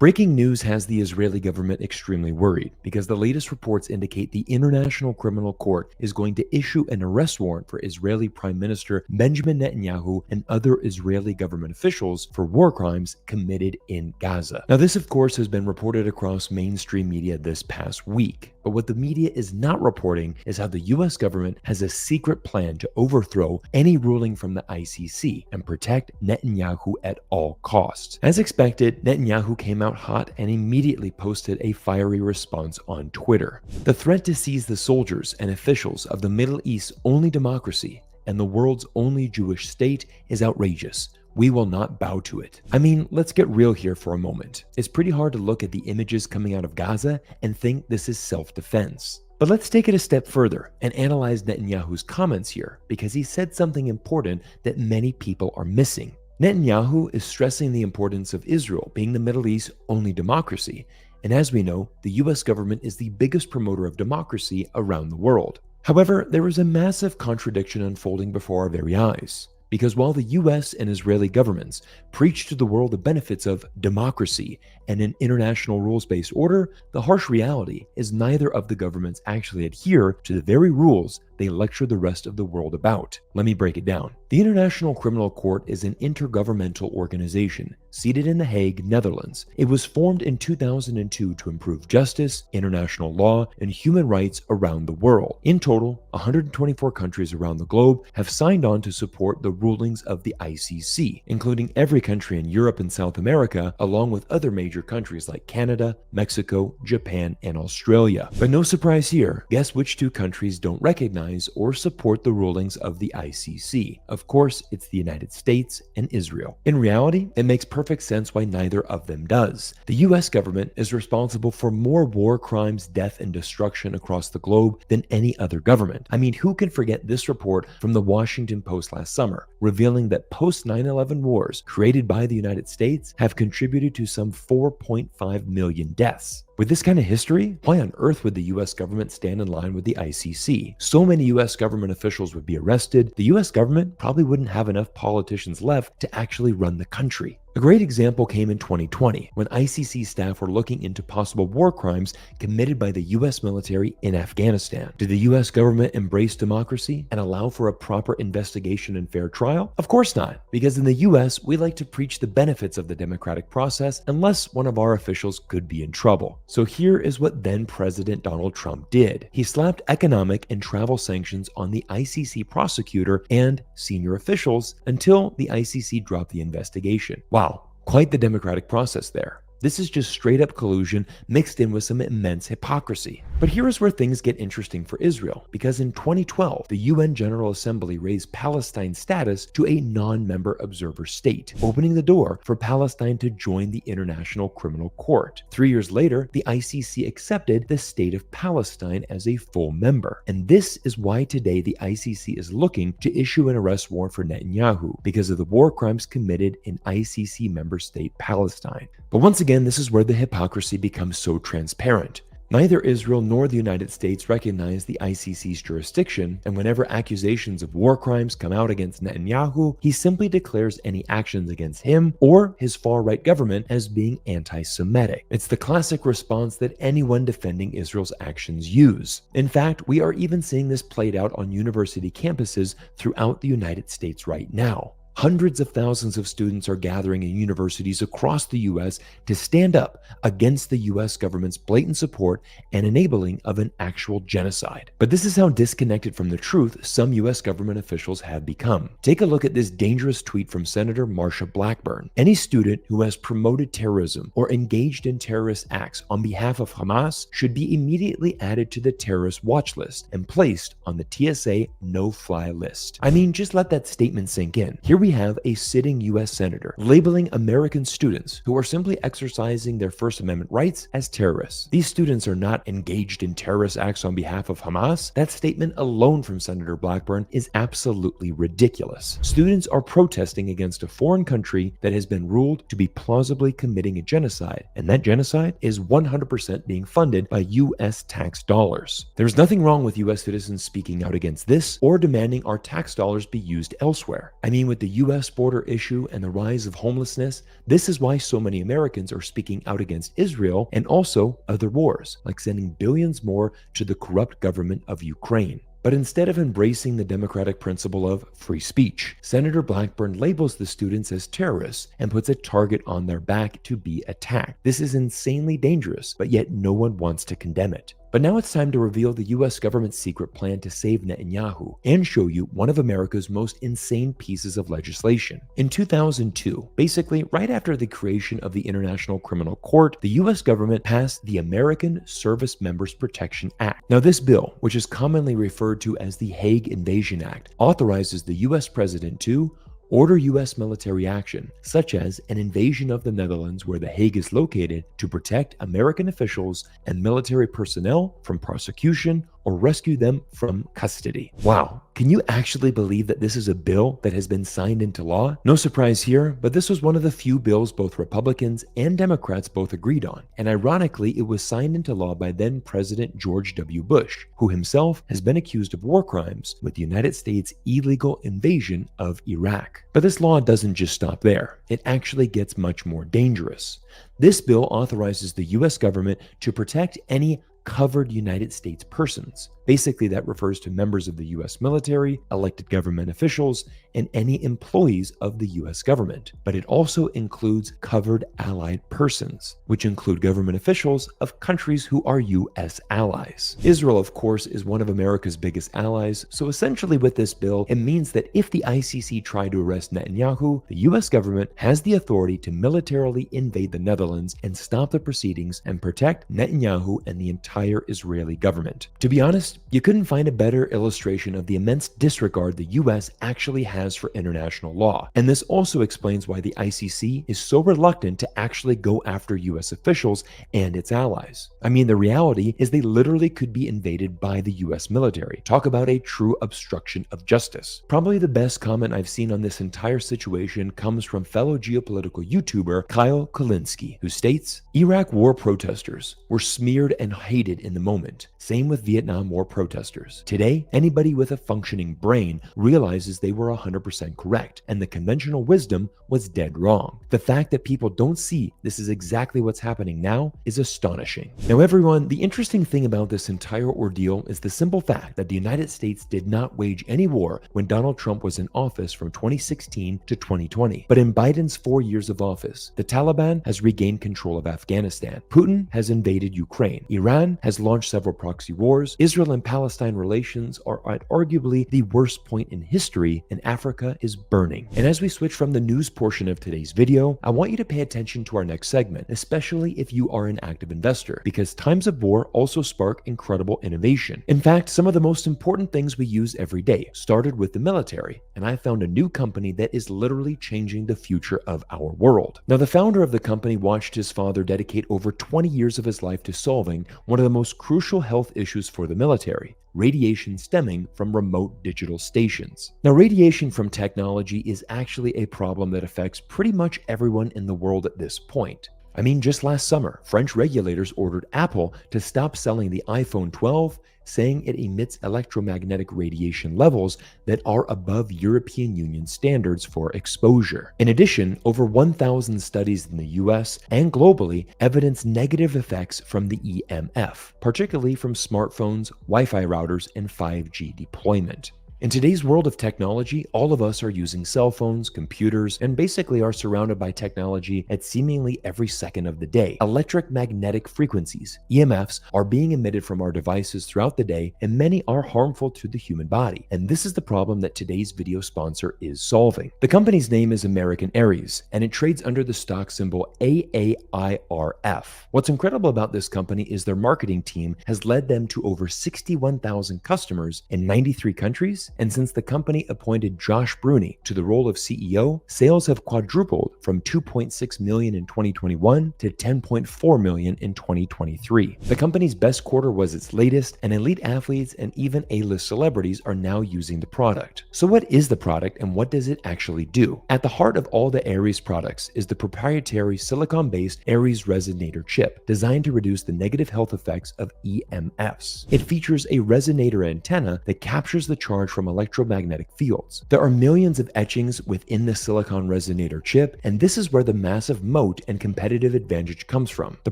Breaking news has the Israeli government extremely worried because the latest reports indicate the International Criminal Court is going to issue an arrest warrant for Israeli Prime Minister Benjamin Netanyahu and other Israeli government officials for war crimes committed in Gaza. Now, this of course has been reported across mainstream media this past week, but what the media is not reporting is how the US government has a secret plan to overthrow any ruling from the ICC and protect Netanyahu at all costs. As expected, Netanyahu came out hot and immediately posted a fiery response on Twitter. The threat to seize the soldiers and officials of the Middle East's only democracy and the world's only Jewish state is outrageous. We will not bow to it. I mean, let's get real here for a moment. It's pretty hard to look at the images coming out of Gaza and think this is self-defense. But let's take it a step further and analyze Netanyahu's comments here, because he said something important that many people are missing. Netanyahu is stressing the importance of Israel being the Middle East's only democracy, and as we know, the US government is the biggest promoter of democracy around the world. However, there is a massive contradiction unfolding before our very eyes. Because while the US and Israeli governments preach to the world the benefits of democracy and an international rules-based order, the harsh reality is neither of the governments actually adhere to the very rules they lecture the rest of the world about. Let me break it down. The International Criminal Court is an intergovernmental organization seated in The Hague, Netherlands. It was formed in 2002 to improve justice, international law, and human rights around the world. In total, 124 countries around the globe have signed on to support the rulings of the ICC, including every country in Europe and South America, along with other major countries like Canada, Mexico, Japan, and Australia. But no surprise here, guess which two countries don't recognize or support the rulings of the ICC? Of course, it's the United States and Israel. In reality, it makes perfect sense why neither of them does. The US government is responsible for more war crimes, death, and destruction across the globe than any other government. I mean, who can forget this report from the Washington Post last summer, revealing that post 9/11 wars created by the United States have contributed to some 4.5 million deaths. With this kind of history, why on earth would the US government stand in line with the ICC? So many US government officials would be arrested, the US government probably wouldn't have enough politicians left to actually run the country. A great example came in 2020, when ICC staff were looking into possible war crimes committed by the US military in Afghanistan. Did the US government embrace democracy and allow for a proper investigation and fair trial? Of course not, because in the US, we like to preach the benefits of the democratic process unless one of our officials could be in trouble. So here is what then President Donald Trump did. He slapped economic and travel sanctions on the ICC prosecutor and senior officials until the ICC dropped the investigation. Wow, quite the democratic process there. This is just straight up collusion mixed in with some immense hypocrisy. But here is where things get interesting for Israel, because in 2012, the UN General Assembly raised Palestine's status to a non-member observer state, opening the door for Palestine to join the International Criminal Court. 3 years later, the ICC accepted the state of Palestine as a full member. And this is why today the ICC is looking to issue an arrest warrant for Netanyahu, because of the war crimes committed in ICC member state Palestine. But once again, this is where the hypocrisy becomes so transparent. Neither Israel nor the United States recognize the ICC's jurisdiction, and whenever accusations of war crimes come out against Netanyahu, he simply declares any actions against him or his far-right government as being anti-Semitic. It's the classic response that anyone defending Israel's actions use. In fact, we are even seeing this played out on university campuses throughout the United States right now. Hundreds of thousands of students are gathering in universities across the US to stand up against the US government's blatant support and enabling of an actual genocide. But this is how disconnected from the truth some US government officials have become. Take a look at this dangerous tweet from Senator Marsha Blackburn. Any student who has promoted terrorism or engaged in terrorist acts on behalf of Hamas should be immediately added to the terrorist watch list and placed on the TSA no-fly list. I mean, just let that statement sink in. Here we have a sitting US senator labeling American students who are simply exercising their First Amendment rights as terrorists. These students are not engaged in terrorist acts on behalf of Hamas. That statement alone from Senator Blackburn is absolutely ridiculous. Students are protesting against a foreign country that has been ruled to be plausibly committing a genocide, and that genocide is 100% being funded by US tax dollars. There's nothing wrong with US citizens speaking out against this or demanding our tax dollars be used elsewhere. I mean, with the US border issue and the rise of homelessness, this is why so many Americans are speaking out against Israel and also other wars, like sending billions more to the corrupt government of Ukraine. But instead of embracing the democratic principle of free speech, Senator Blackburn labels the students as terrorists and puts a target on their back to be attacked. This is insanely dangerous, but yet no one wants to condemn it. But now it's time to reveal the US government's secret plan to save Netanyahu and show you one of America's most insane pieces of legislation. In 2002, basically right after the creation of the International Criminal Court, the US government passed the American Service Members Protection Act. Now this bill, which is commonly referred to as the Hague Invasion Act, authorizes the US president to order U.S. military action, such as an invasion of the Netherlands where The Hague is located, to protect American officials and military personnel from prosecution or rescue them from custody. Wow, can you actually believe that this is a bill that has been signed into law? No surprise here, but this was one of the few bills both Republicans and Democrats both agreed on. And ironically, it was signed into law by then President George W. Bush, who himself has been accused of war crimes with the United States' illegal invasion of Iraq. But this law doesn't just stop there. It actually gets much more dangerous. This bill authorizes the US government to protect any covered United States persons. Basically, that refers to members of the US military, elected government officials, and any employees of the US government. But it also includes covered allied persons, which include government officials of countries who are US allies. Israel, of course, is one of America's biggest allies, so essentially with this bill, it means that if the ICC tried to arrest Netanyahu, the US government has the authority to militarily invade the Netherlands and stop the proceedings and protect Netanyahu and the entire Israeli government. To be honest, you couldn't find a better illustration of the immense disregard the US actually has for international law. And this also explains why the ICC is so reluctant to actually go after US officials and its allies. I mean, the reality is they literally could be invaded by the US military. Talk about a true obstruction of justice. Probably the best comment I've seen on this entire situation comes from fellow geopolitical YouTuber Kyle Kulinski, who states, "Iraq war protesters were smeared and hated in the moment. Same with Vietnam War protesters. Today, anybody with a functioning brain realizes they were 100% correct, and the conventional wisdom was dead wrong. The fact that people don't see this is exactly what's happening now is astonishing." Now everyone, the interesting thing about this entire ordeal is the simple fact that the United States did not wage any war when Donald Trump was in office from 2016 to 2020. But in Biden's 4 years of office, the Taliban has regained control of Afghanistan. Putin has invaded Ukraine. Iran has launched several proxy wars. Israel and Palestine relations are at arguably the worst point in history, and Africa is burning. And as we switch from the news portion of today's video, I want you to pay attention to our next segment, especially if you are an active investor, because times of war also spark incredible innovation. In fact, some of the most important things we use every day started with the military, and I found a new company that is literally changing the future of our world. Now, the founder of the company watched his father dedicate over 20 years of his life to solving one of the most crucial health issues for the military: radiation stemming from remote digital stations. Now, radiation from technology is actually a problem that affects pretty much everyone in the world at this point. I mean, just last summer, French regulators ordered Apple to stop selling the iPhone 12, saying it emits electromagnetic radiation levels that are above European Union standards for exposure. In addition, over 1,000 studies in the US and globally evidence negative effects from the EMF, particularly from smartphones, Wi-Fi routers, and 5G deployment. In today's world of technology, all of us are using cell phones, computers, and basically are surrounded by technology at seemingly every second of the day. Electromagnetic frequencies, EMFs, are being emitted from our devices throughout the day, and many are harmful to the human body. And this is the problem that today's video sponsor is solving. The company's name is American Aries, and it trades under the stock symbol AAIRF. What's incredible about this company is their marketing team has led them to over 61,000 customers in 93 countries. And since the company appointed Josh Bruni to the role of CEO, sales have quadrupled from 2.6 million in 2021 to 10.4 million in 2023. The company's best quarter was its latest, and elite athletes and even A-list celebrities are now using the product. So what is the product and what does it actually do? At the heart of all the Aries products is the proprietary silicon-based Aries resonator chip, designed to reduce the negative health effects of EMFs. It features a resonator antenna that captures the charge from from electromagnetic fields. There are millions of etchings within the silicon resonator chip, and this is where the massive moat and competitive advantage comes from. The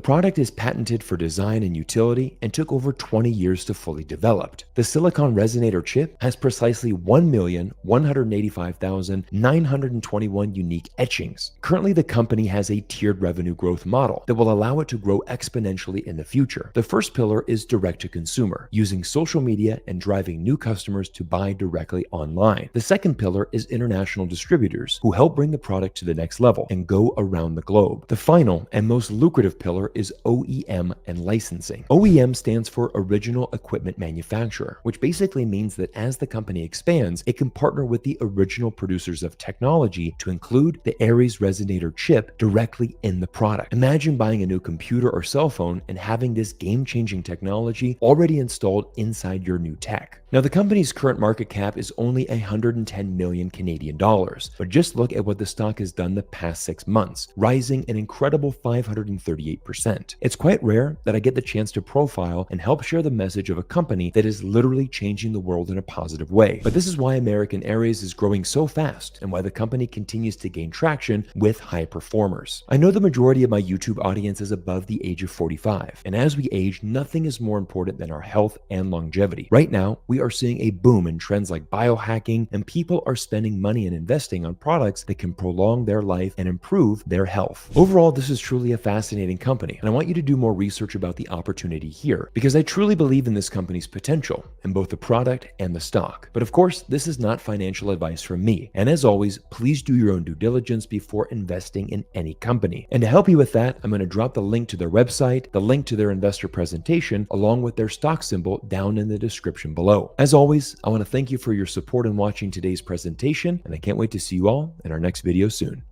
product is patented for design and utility and took over 20 years to fully develop. The silicon resonator chip has precisely 1,185,921 unique etchings. Currently, the company has a tiered revenue growth model that will allow it to grow exponentially in the future. The first pillar is direct to consumer, using social media and driving new customers to buy directly online. The second pillar is international distributors who help bring the product to the next level and go around the globe. The final and most lucrative pillar is OEM and licensing. OEM stands for Original Equipment Manufacturer, which basically means that as the company expands, it can partner with the original producers of technology to include the Aries resonator chip directly in the product. Imagine buying a new computer or cell phone and having this game-changing technology already installed inside your new tech. Now, the company's current market cap is only 110 million Canadian dollars, but just look at what the stock has done the past 6 months, rising an incredible 538%. It's quite rare that I get the chance to profile and help share the message of a company that is literally changing the world in a positive way. But this is why American Aries is growing so fast and why the company continues to gain traction with high performers. I know the majority of my YouTube audience is above the age of 45, and as we age, nothing is more important than our health and longevity. Right now, we are seeing a boom in trends like biohacking, and people are spending money and investing on products that can prolong their life and improve their health. Overall, this is truly a fascinating company, and I want you to do more research about the opportunity here, because I truly believe in this company's potential in both the product and the stock. But of course, this is not financial advice from me, and as always, please do your own due diligence before investing in any company. And to help you with that, I'm going to drop the link to their website, the link to their investor presentation, along with their stock symbol down in the description below. As always, I want to thank you for your support in watching today's presentation, and I can't wait to see you all in our next video soon.